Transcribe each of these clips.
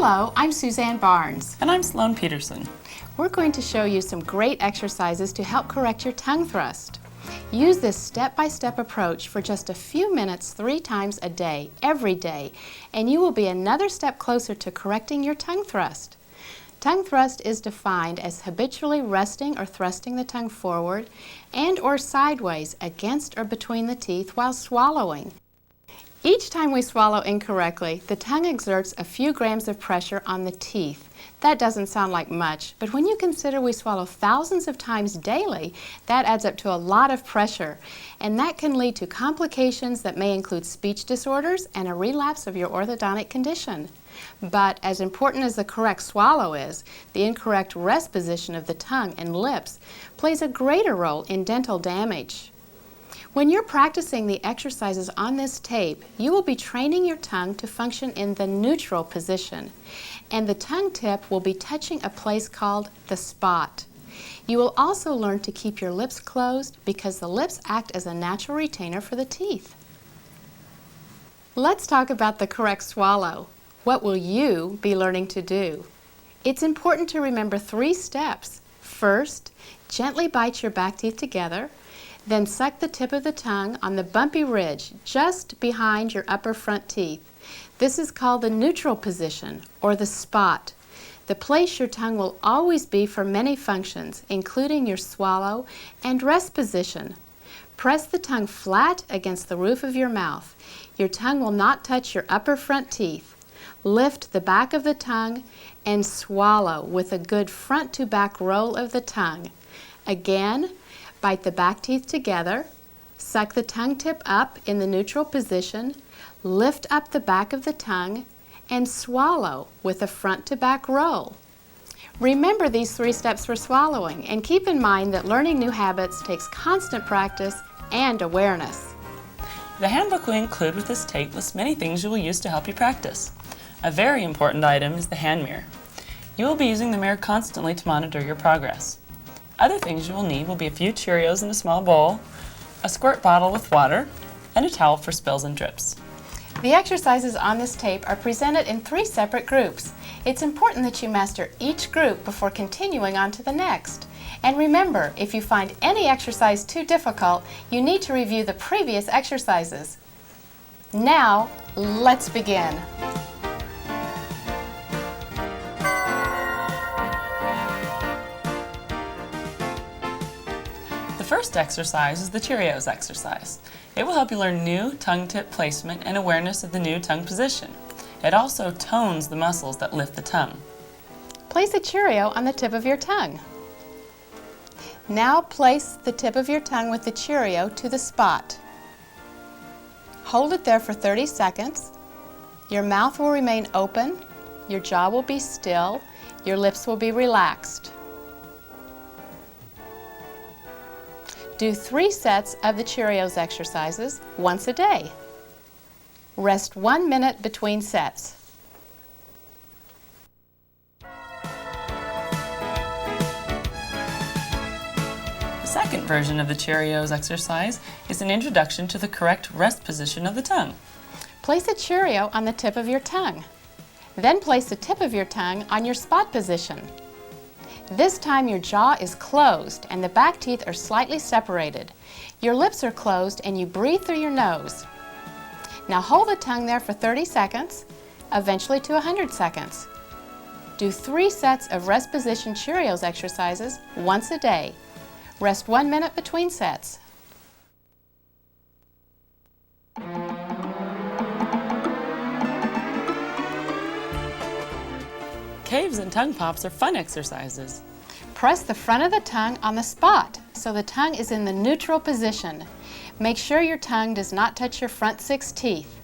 Hello, I'm Suzanne Barnes. And I'm Sloan Peterson. We're going to show you some great exercises to help correct your tongue thrust. Use this step-by-step approach for just a few minutes 3 times a day, every day, and you will be another step closer to correcting your tongue thrust. Tongue thrust is defined as habitually resting or thrusting the tongue forward and or sideways against or between the teeth while swallowing. Each time we swallow incorrectly, the tongue exerts a few grams of pressure on the teeth. That doesn't sound like much, but when you consider we swallow thousands of times daily, that adds up to a lot of pressure, and that can lead to complications that may include speech disorders and a relapse of your orthodontic condition. But as important as the correct swallow is, the incorrect rest position of the tongue and lips plays a greater role in dental damage. When you're practicing the exercises on this tape, you will be training your tongue to function in the neutral position, and the tongue tip will be touching a place called the spot. You will also learn to keep your lips closed because the lips act as a natural retainer for the teeth. Let's talk about the correct swallow. What will you be learning to do? It's important to remember 3 steps. First, gently bite your back teeth together. Then suck the tip of the tongue on the bumpy ridge just behind your upper front teeth. This is called the neutral position, or the spot, the place your tongue will always be for many functions, including your swallow and rest position. Press the tongue flat against the roof of your mouth. Your tongue will not touch your upper front teeth. Lift the back of the tongue and swallow with a good front to back roll of the tongue. Again, bite the back teeth together, suck the tongue tip up in the neutral position, lift up the back of the tongue, and swallow with a front to back roll. Remember these 3 steps for swallowing, and keep in mind that learning new habits takes constant practice and awareness. The handbook we include with this tape lists many things you will use to help you practice. A very important item is the hand mirror. You will be using the mirror constantly to monitor your progress. Other things you will need will be a few Cheerios in a small bowl, a squirt bottle with water, and a towel for spills and drips. The exercises on this tape are presented in 3 separate groups. It's important that you master each group before continuing on to the next. And remember, if you find any exercise too difficult, you need to review the previous exercises. Now, let's begin. The first exercise is the Cheerios exercise. It will help you learn new tongue tip placement and awareness of the new tongue position. It also tones the muscles that lift the tongue. Place a Cheerio on the tip of your tongue. Now place the tip of your tongue with the Cheerio to the spot. Hold it there for 30 seconds. Your mouth will remain open, your jaw will be still, your lips will be relaxed. Do 3 sets of the Cheerios exercises once a day. Rest 1 minute between sets. The second version of the Cheerios exercise is an introduction to the correct rest position of the tongue. Place a Cheerio on the tip of your tongue. Then place the tip of your tongue on your spot position. This time your jaw is closed and the back teeth are slightly separated. Your lips are closed and you breathe through your nose. Now hold the tongue there for 30 seconds, eventually to 100 seconds. Do 3 sets of rest position Cheerios exercises once a day. Rest 1 minute between sets. Caves and tongue pops are fun exercises. Press the front of the tongue on the spot so the tongue is in the neutral position. Make sure your tongue does not touch your front 6 teeth.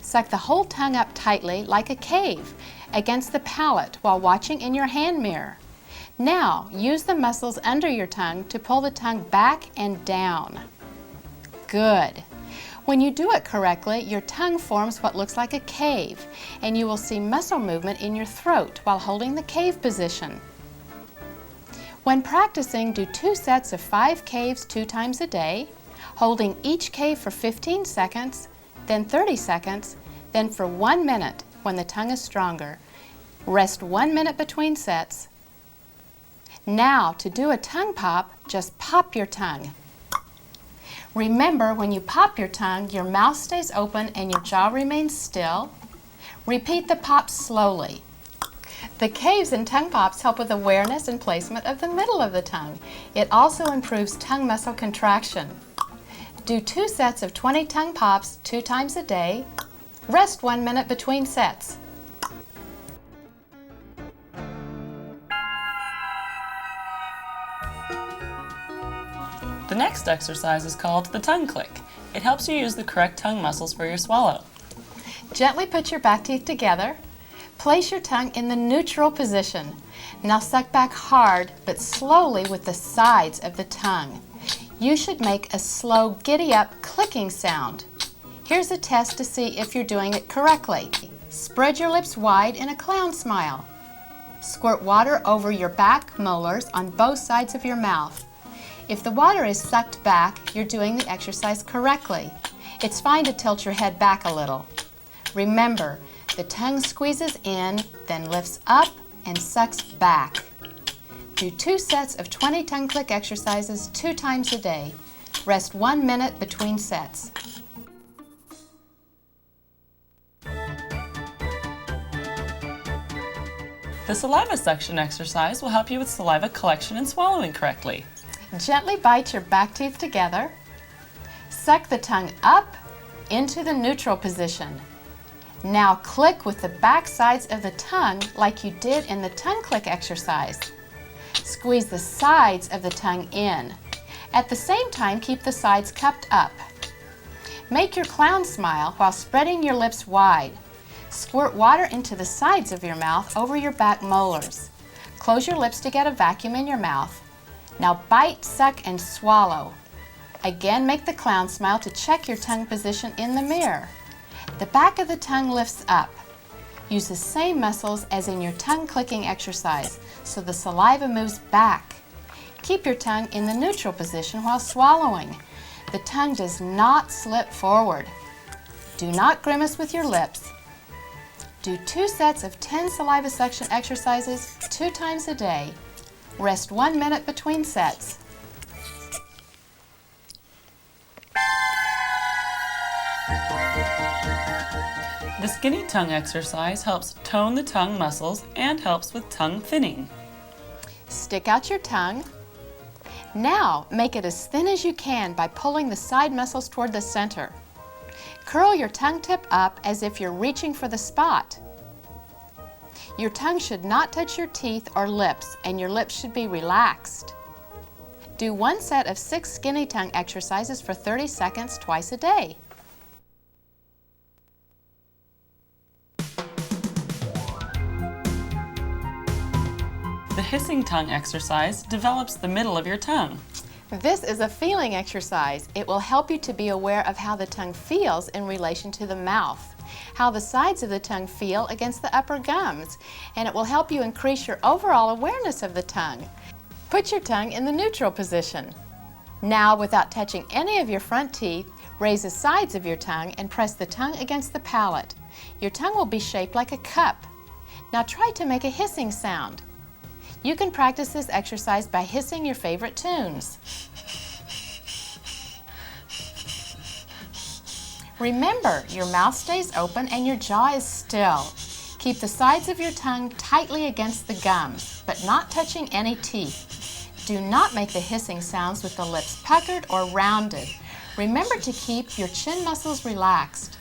Suck the whole tongue up tightly like a cave against the palate while watching in your hand mirror. Now use the muscles under your tongue to pull the tongue back and down. Good. When you do it correctly, your tongue forms what looks like a cave, and you will see muscle movement in your throat while holding the cave position. When practicing, do 2 sets of 5 caves 2 times a day, holding each cave for 15 seconds, then 30 seconds, then for 1 minute when the tongue is stronger. Rest 1 minute between sets. Now, to do a tongue pop, just pop your tongue. Remember, when you pop your tongue, your mouth stays open and your jaw remains still. Repeat the pop slowly. The caves in tongue pops help with awareness and placement of the middle of the tongue. It also improves tongue muscle contraction. Do 2 sets of 20 tongue pops 2 times a day. Rest 1 minute between sets. The next exercise is called the tongue click. It helps you use the correct tongue muscles for your swallow. Gently put your back teeth together. Place your tongue in the neutral position. Now suck back hard but slowly with the sides of the tongue. You should make a slow giddy-up clicking sound. Here's a test to see if you're doing it correctly. Spread your lips wide in a clown smile. Squirt water over your back molars on both sides of your mouth. If the water is sucked back, you're doing the exercise correctly. It's fine to tilt your head back a little. Remember, the tongue squeezes in, then lifts up and sucks back. Do 2 sets of 20 tongue click exercises 2 times a day. Rest 1 minute between sets. The saliva suction exercise will help you with saliva collection and swallowing correctly. Gently bite your back teeth together. Suck the tongue up into the neutral position. Now click with the back sides of the tongue like you did in the tongue click exercise. Squeeze the sides of the tongue in. At the same time, keep the sides cupped up. Make your clown smile while spreading your lips wide. Squirt water into the sides of your mouth over your back molars. Close your lips to get a vacuum in your mouth. Now bite, suck, and swallow. Again, make the clown smile to check your tongue position in the mirror. The back of the tongue lifts up. Use the same muscles as in your tongue clicking exercise, so the saliva moves back. Keep your tongue in the neutral position while swallowing. The tongue does not slip forward. Do not grimace with your lips. Do 2 sets of 10 saliva suction exercises 2 times a day. Rest 1 minute between sets. The skinny tongue exercise helps tone the tongue muscles and helps with tongue thinning. Stick out your tongue. Now make it as thin as you can by pulling the side muscles toward the center. Curl your tongue tip up as if you're reaching for the spot. Your tongue should not touch your teeth or lips, and your lips should be relaxed. Do 1 set of 6 skinny tongue exercises for 30 seconds twice a day. The hissing tongue exercise develops the middle of your tongue. This is a feeling exercise. It will help you to be aware of how the tongue feels in relation to the mouth, how the sides of the tongue feel against the upper gums, and it will help you increase your overall awareness of the tongue. Put your tongue in the neutral position. Now, without touching any of your front teeth, raise the sides of your tongue and press the tongue against the palate. Your tongue will be shaped like a cup. Now try to make a hissing sound. You can practice this exercise by hissing your favorite tunes. Remember, your mouth stays open and your jaw is still. Keep the sides of your tongue tightly against the gums, but not touching any teeth. Do not make the hissing sounds with the lips puckered or rounded. Remember to keep your chin muscles relaxed.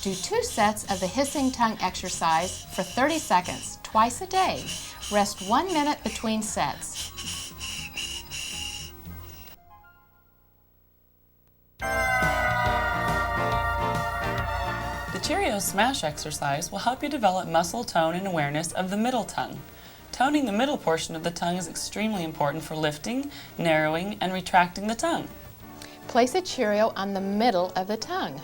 Do 2 sets of the hissing tongue exercise for 30 seconds, twice a day. Rest 1 minute between sets. The Cheerio Smash exercise will help you develop muscle tone and awareness of the middle tongue. Toning the middle portion of the tongue is extremely important for lifting, narrowing, and retracting the tongue. Place a Cheerio on the middle of the tongue.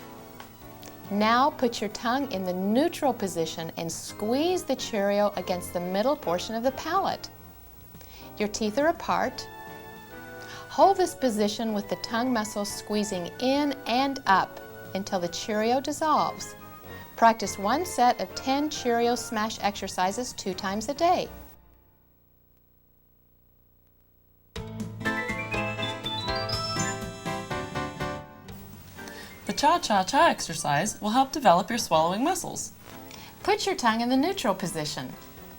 Now put your tongue in the neutral position and squeeze the Cheerio against the middle portion of the palate. Your teeth are apart. Hold this position with the tongue muscles squeezing in and up until the Cheerio dissolves. Practice one set of 10 Cheerio Smash exercises 2 times a day. The cha-cha-cha exercise will help develop your swallowing muscles. Put your tongue in the neutral position.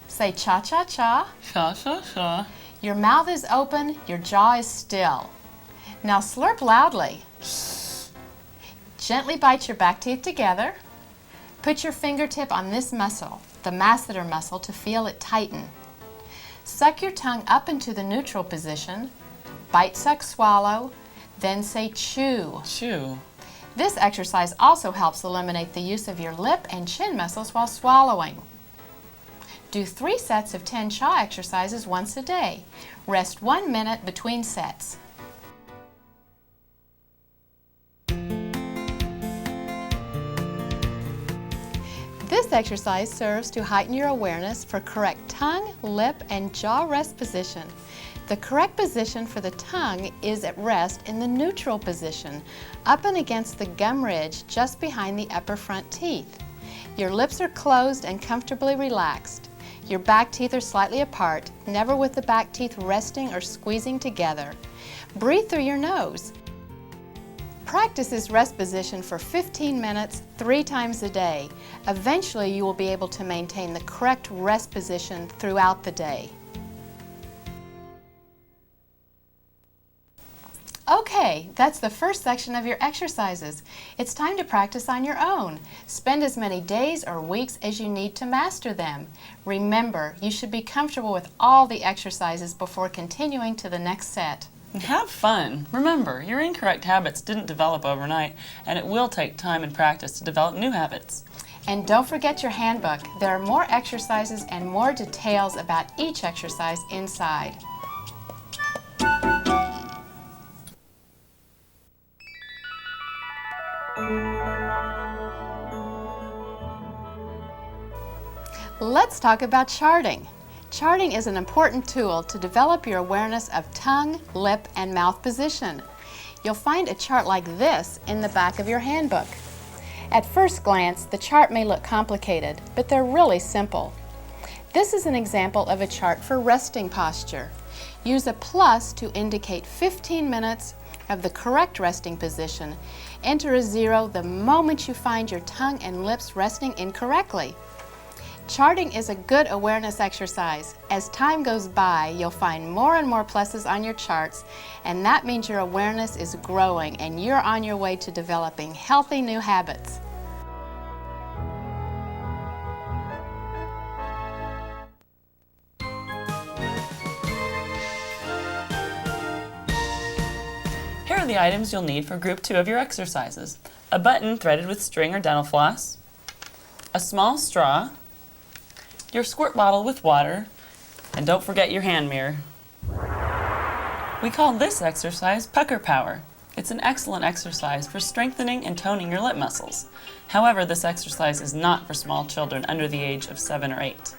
Say cha-cha-cha. Cha-cha-cha. Your mouth is open, your jaw is still. Now slurp loudly. Gently bite your back teeth together. Put your fingertip on this muscle, the masseter muscle, to feel it tighten. Suck your tongue up into the neutral position. Bite, suck, swallow. Then say chew. Chew. This exercise also helps eliminate the use of your lip and chin muscles while swallowing. Do 3 sets of 10 chaw exercises once a day. Rest 1 minute between sets. This exercise serves to heighten your awareness for correct tongue, lip, and jaw rest position. The correct position for the tongue is at rest in the neutral position, up and against the gum ridge just behind the upper front teeth. Your lips are closed and comfortably relaxed. Your back teeth are slightly apart, never with the back teeth resting or squeezing together. Breathe through your nose. Practice this rest position for 15 minutes, 3 times a day. Eventually, you will be able to maintain the correct rest position throughout the day. Okay, that's the first section of your exercises. It's time to practice on your own. Spend as many days or weeks as you need to master them. Remember, you should be comfortable with all the exercises before continuing to the next set. And have fun. Remember, your incorrect habits didn't develop overnight, and it will take time and practice to develop new habits. And don't forget your handbook. There are more exercises and more details about each exercise inside. Let's talk about charting. Charting is an important tool to develop your awareness of tongue, lip, and mouth position. You'll find a chart like this in the back of your handbook. At first glance, the chart may look complicated, but they're really simple. This is an example of a chart for resting posture. Use a plus to indicate 15 minutes of the correct resting position. Enter a 0 the moment you find your tongue and lips resting incorrectly. Charting is a good awareness exercise. As time goes by, you'll find more and more pluses on your charts, and that means your awareness is growing and you're on your way to developing healthy new habits. Here are the items you'll need for Group 2 of your exercises. A button threaded with string or dental floss, a small straw, your squirt bottle with water, and don't forget your hand mirror. We call this exercise pucker power. It's an excellent exercise for strengthening and toning your lip muscles. However, this exercise is not for small children under the age of 7 or 8.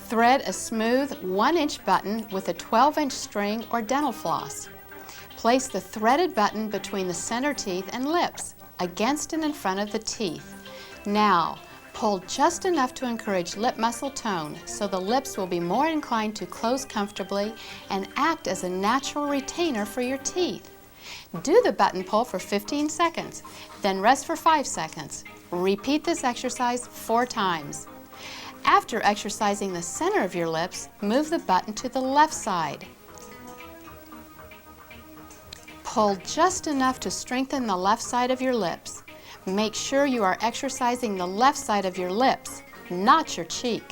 Thread a smooth 1-inch button with a 12-inch string or dental floss. Place the threaded button between the center teeth and lips, against and in front of the teeth. Now, pull just enough to encourage lip muscle tone so the lips will be more inclined to close comfortably and act as a natural retainer for your teeth. Do the button pull for 15 seconds, then rest for 5 seconds. Repeat this exercise 4 times. After exercising the center of your lips, move the button to the left side. Pull just enough to strengthen the left side of your lips. Make sure you are exercising the left side of your lips, not your cheek.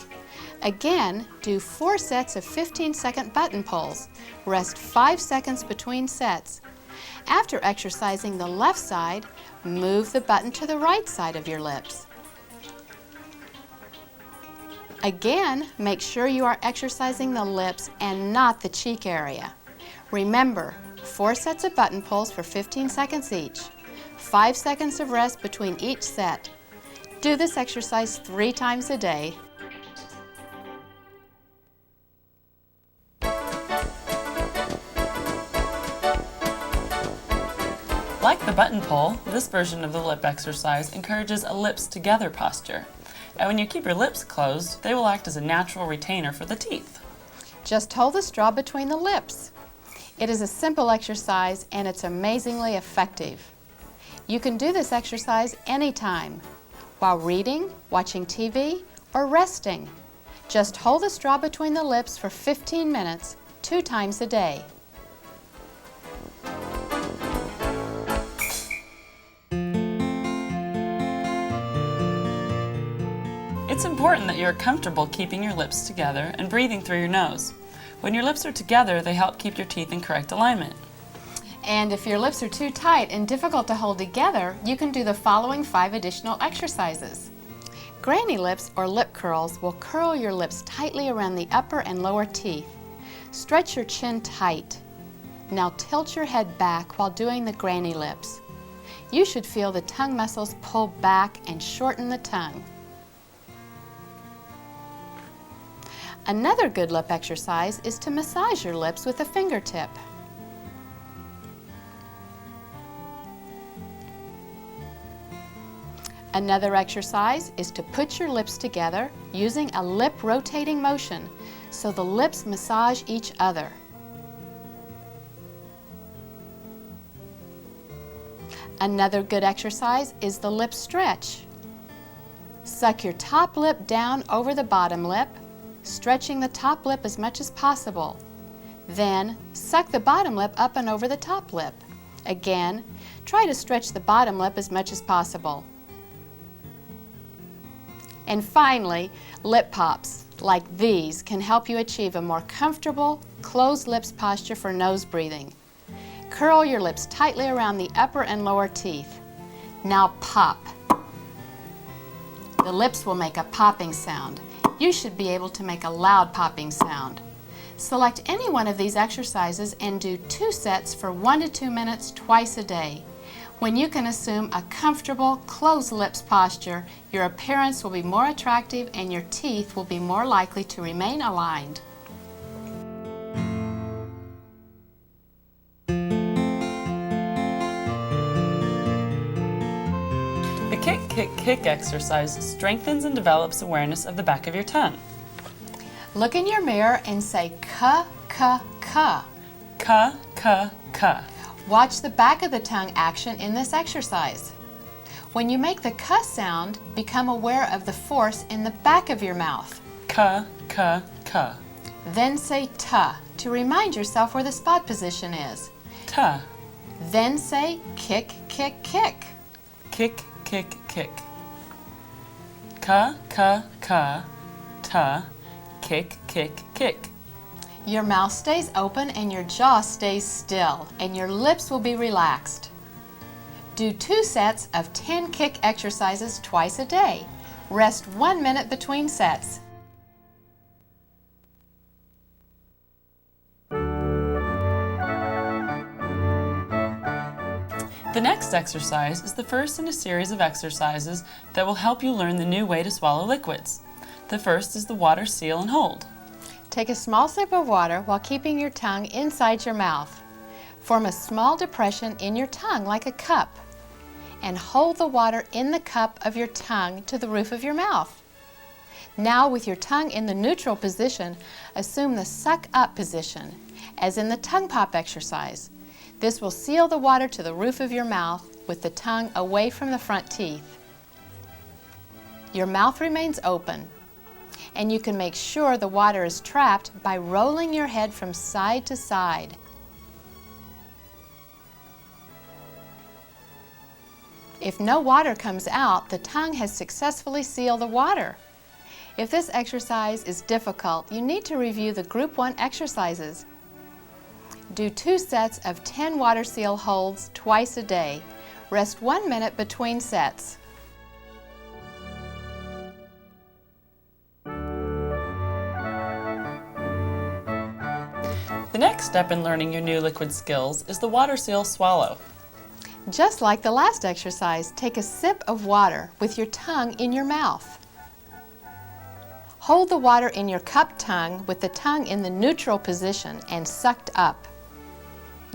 Again, do 4 sets of 15-second button pulls. Rest 5 seconds between sets. After exercising the left side, move the button to the right side of your lips. Again, make sure you are exercising the lips and not the cheek area. Remember, 4 sets of button pulls for 15 seconds each. 5 seconds of rest between each set. Do this exercise 3 times a day. Like the button pull, this version of the lip exercise encourages a lips together posture. And when you keep your lips closed, they will act as a natural retainer for the teeth. Just hold the straw between the lips. It is a simple exercise and it's amazingly effective. You can do this exercise anytime, while reading, watching TV, or resting. Just hold the straw between the lips for 15 minutes, 2 times a day. It's important that you're comfortable keeping your lips together and breathing through your nose. When your lips are together, they help keep your teeth in correct alignment. And if your lips are too tight and difficult to hold together, you can do the following 5 additional exercises. Granny lips or lip curls will curl your lips tightly around the upper and lower teeth. Stretch your chin tight. Now tilt your head back while doing the granny lips. You should feel the tongue muscles pull back and shorten the tongue. Another good lip exercise is to massage your lips with a fingertip. Another exercise is to put your lips together using a lip rotating motion so the lips massage each other. Another good exercise is the lip stretch. Suck your top lip down over the bottom lip, stretching the top lip as much as possible. Then, suck the bottom lip up and over the top lip. Again, try to stretch the bottom lip as much as possible. And finally, lip pops, like these, can help you achieve a more comfortable, closed lips posture for nose breathing. Curl your lips tightly around the upper and lower teeth. Now pop. The lips will make a popping sound. You should be able to make a loud popping sound. Select any one of these exercises and do 2 sets for 1 to 2 minutes twice a day. When you can assume a comfortable, closed lips posture, your appearance will be more attractive and your teeth will be more likely to remain aligned. The kick, kick, kick exercise strengthens and develops awareness of the back of your tongue. Look in your mirror and say ka, ka, ka. Ka, ka, ka. Watch the back of the tongue action in this exercise. When you make the ka sound, become aware of the force in the back of your mouth. Ka, ka, ka. Then say ta to remind yourself where the spot position is. Ta. Then say kick, kick, kick. Kick, kick, kick. Ka, ka, ka. Ta. Kick, kick, kick. Your mouth stays open and your jaw stays still, and your lips will be relaxed. Do 2 sets of 10 kick exercises twice a day. Rest 1 minute between sets. The next exercise is the first in a series of exercises that will help you learn the new way to swallow liquids. The first is the water seal and hold. Take a small sip of water while keeping your tongue inside your mouth. Form a small depression in your tongue like a cup, and hold the water in the cup of your tongue to the roof of your mouth. Now, with your tongue in the neutral position, assume the suck up position, as in the tongue pop exercise. This will seal the water to the roof of your mouth with the tongue away from the front teeth. Your mouth remains open, and you can make sure the water is trapped by rolling your head from side to side. If no water comes out, the tongue has successfully sealed the water. If this exercise is difficult, you need to review the Group 1 exercises. Do 2 sets of 10 water seal holds twice a day. Rest 1 minute between sets. The next step in learning your new liquid skills is the water seal swallow. Just like the last exercise, take a sip of water with your tongue in your mouth. Hold the water in your cup tongue with the tongue in the neutral position and sucked up.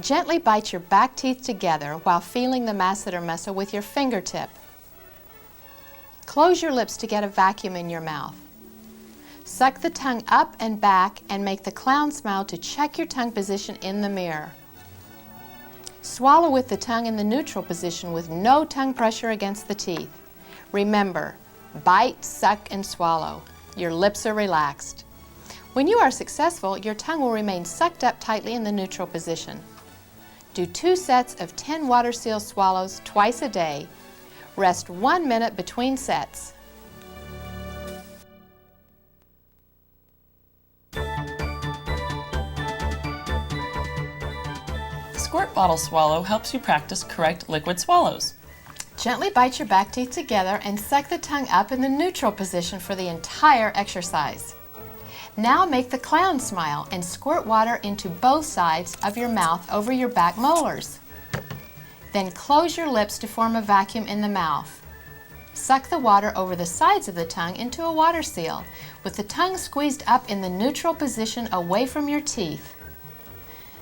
Gently bite your back teeth together while feeling the masseter muscle with your fingertip. Close your lips to get a vacuum in your mouth. Suck the tongue up and back and make the clown smile to check your tongue position in the mirror. Swallow with the tongue in the neutral position with no tongue pressure against the teeth. Remember, bite, suck, and swallow. Your lips are relaxed. When you are successful, your tongue will remain sucked up tightly in the neutral position. Do 2 sets of 10 water seal swallows twice a day. Rest 1 minute between sets. The squirt bottle swallow helps you practice correct liquid swallows. Gently bite your back teeth together and suck the tongue up in the neutral position for the entire exercise. Now make the clown smile and squirt water into both sides of your mouth over your back molars. Then close your lips to form a vacuum in the mouth. Suck the water over the sides of the tongue into a water seal, with the tongue squeezed up in the neutral position away from your teeth.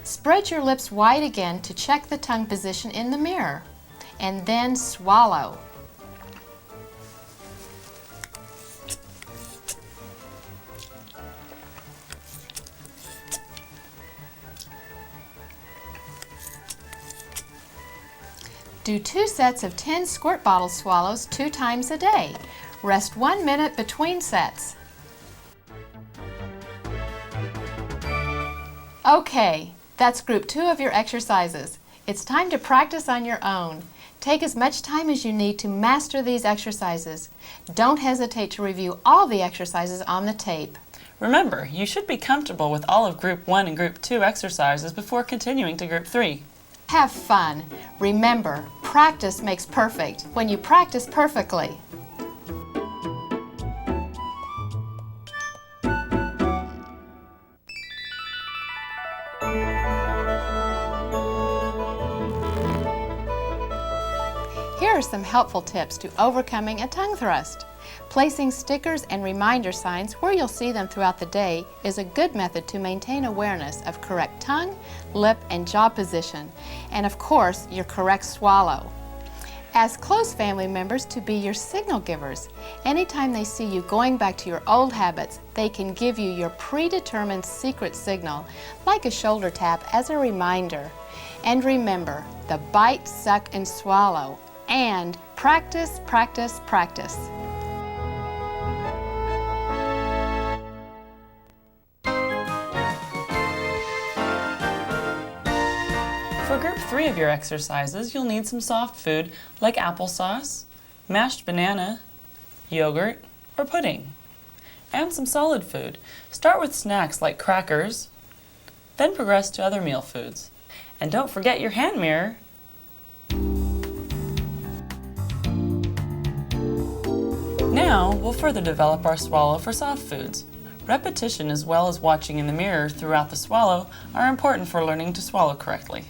Spread your lips wide again to check the tongue position in the mirror, and then swallow. Do 2 sets of 10 squirt bottle swallows 2 times a day. Rest 1 minute between sets. Okay, that's group 2 of your exercises. It's time to practice on your own. Take as much time as you need to master these exercises. Don't hesitate to review all the exercises on the tape. Remember, you should be comfortable with all of Group 1 and Group 2 exercises before continuing to Group 3. Have fun. Remember, practice makes perfect when you practice perfectly. Here are some helpful tips to overcoming a tongue thrust. Placing stickers and reminder signs where you'll see them throughout the day is a good method to maintain awareness of correct tongue, lip, and jaw position, and of course, your correct swallow. Ask close family members to be your signal givers. Anytime they see you going back to your old habits, they can give you your predetermined secret signal, like a shoulder tap, as a reminder. And remember, the bite, suck, and swallow, and practice, practice, practice. For Group 3 of your exercises, you'll need some soft food like applesauce, mashed banana, yogurt, or pudding, and some solid food. Start with snacks like crackers, then progress to other meal foods. And don't forget your hand mirror. Now, we'll further develop our swallow for soft foods. Repetition as well as watching in the mirror throughout the swallow are important for learning to swallow correctly.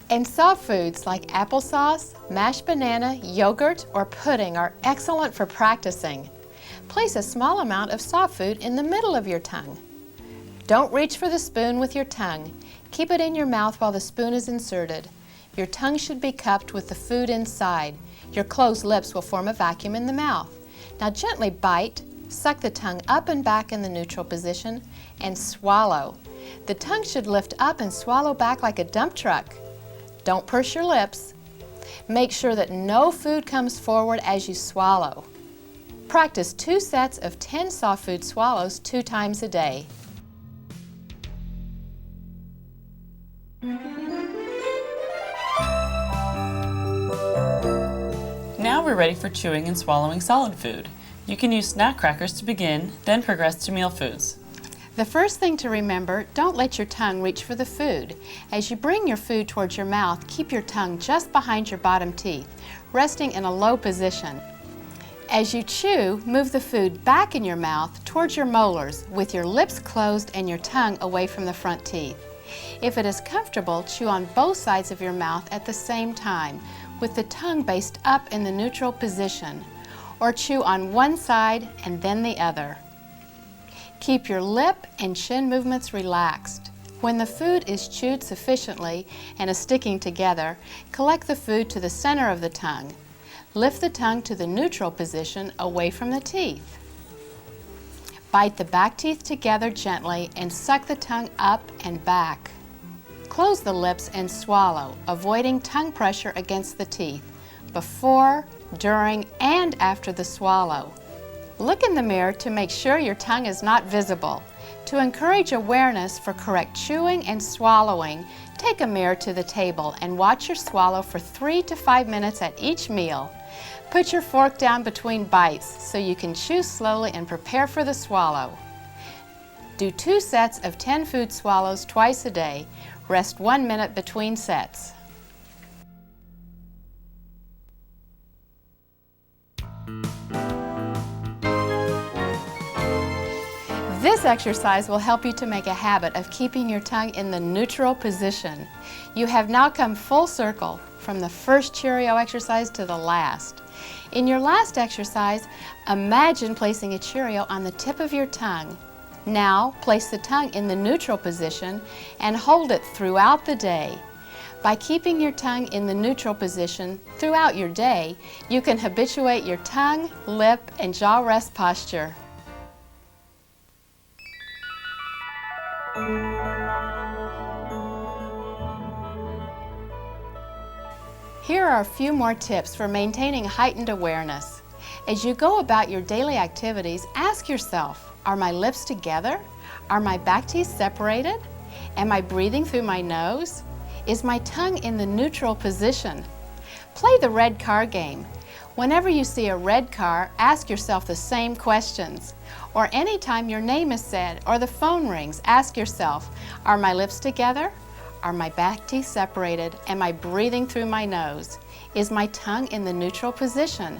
And soft foods like applesauce, mashed banana, yogurt, or pudding are excellent for practicing. Place a small amount of soft food in the middle of your tongue. Don't reach for the spoon with your tongue. Keep it in your mouth while the spoon is inserted. Your tongue should be cupped with the food inside. Your closed lips will form a vacuum in the mouth. Now gently bite, suck the tongue up and back in the neutral position, and swallow. The tongue should lift up and swallow back like a dump truck. Don't purse your lips. Make sure that no food comes forward as you swallow. Practice 2 sets of 10 soft food swallows 2 times a day. Now we're ready for chewing and swallowing solid food. You can use snack crackers to begin, then progress to meal foods. The first thing to remember, don't let your tongue reach for the food. As you bring your food towards your mouth, keep your tongue just behind your bottom teeth, resting in a low position. As you chew, move the food back in your mouth towards your molars with your lips closed and your tongue away from the front teeth. If it is comfortable, chew on both sides of your mouth at the same time, with the tongue based up in the neutral position, or chew on one side and then the other. Keep your lip and chin movements relaxed. When the food is chewed sufficiently and is sticking together, collect the food to the center of the tongue. Lift the tongue to the neutral position away from the teeth. Bite the back teeth together gently and suck the tongue up and back. Close the lips and swallow, avoiding tongue pressure against the teeth, before, during, and after the swallow. Look in the mirror to make sure your tongue is not visible. To encourage awareness for correct chewing and swallowing, take a mirror to the table and watch your swallow for 3 to 5 minutes at each meal. Put your fork down between bites so you can chew slowly and prepare for the swallow. Do 2 sets of 10 food swallows twice a day. Rest 1 minute between sets. This exercise will help you to make a habit of keeping your tongue in the neutral position. You have now come full circle from the first Cheerio exercise to the last. In your last exercise, imagine placing a Cheerio on the tip of your tongue. Now, place the tongue in the neutral position and hold it throughout the day. By keeping your tongue in the neutral position throughout your day, you can habituate your tongue, lip, and jaw rest posture. Here are a few more tips for maintaining heightened awareness. As you go about your daily activities, ask yourself, are my lips together? Are my back teeth separated? Am I breathing through my nose? Is my tongue in the neutral position? Play the red car game. Whenever you see a red car, ask yourself the same questions. Or anytime your name is said or the phone rings, ask yourself, are my lips together? Are my back teeth separated? Am I breathing through my nose? Is my tongue in the neutral position?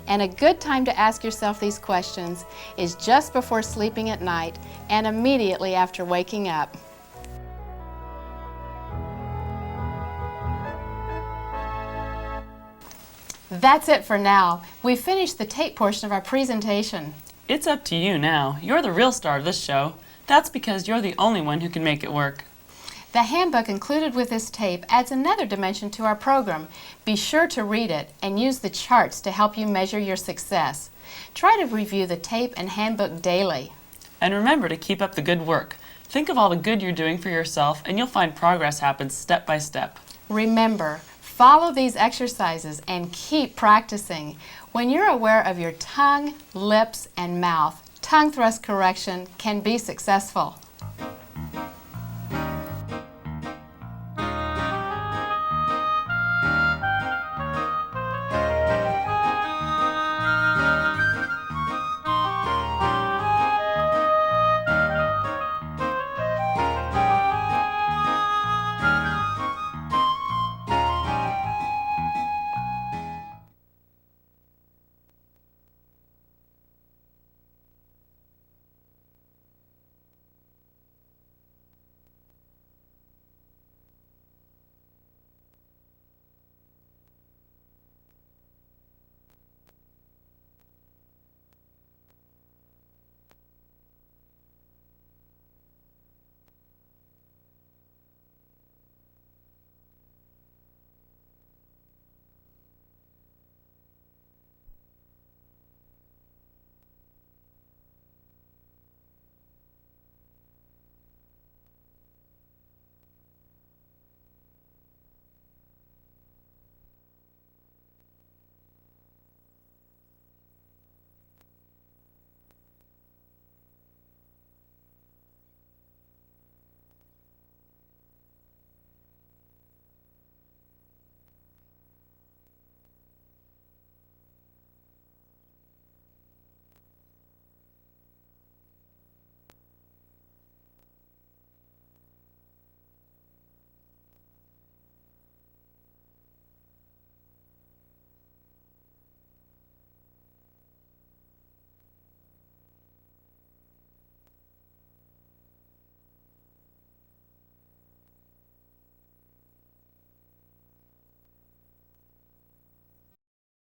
And a good time to ask yourself these questions is just before sleeping at night and immediately after waking up. That's it for now. We've finished the tape portion of our presentation. It's up to you now. You're the real star of this show. That's because you're the only one who can make it work. The handbook included with this tape adds another dimension to our program. Be sure to read it and use the charts to help you measure your success. Try to review the tape and handbook daily. And remember to keep up the good work. Think of all the good you're doing for yourself and you'll find progress happens step by step. Remember, follow these exercises and keep practicing. When you're aware of your tongue, lips, and mouth, tongue thrust correction can be successful.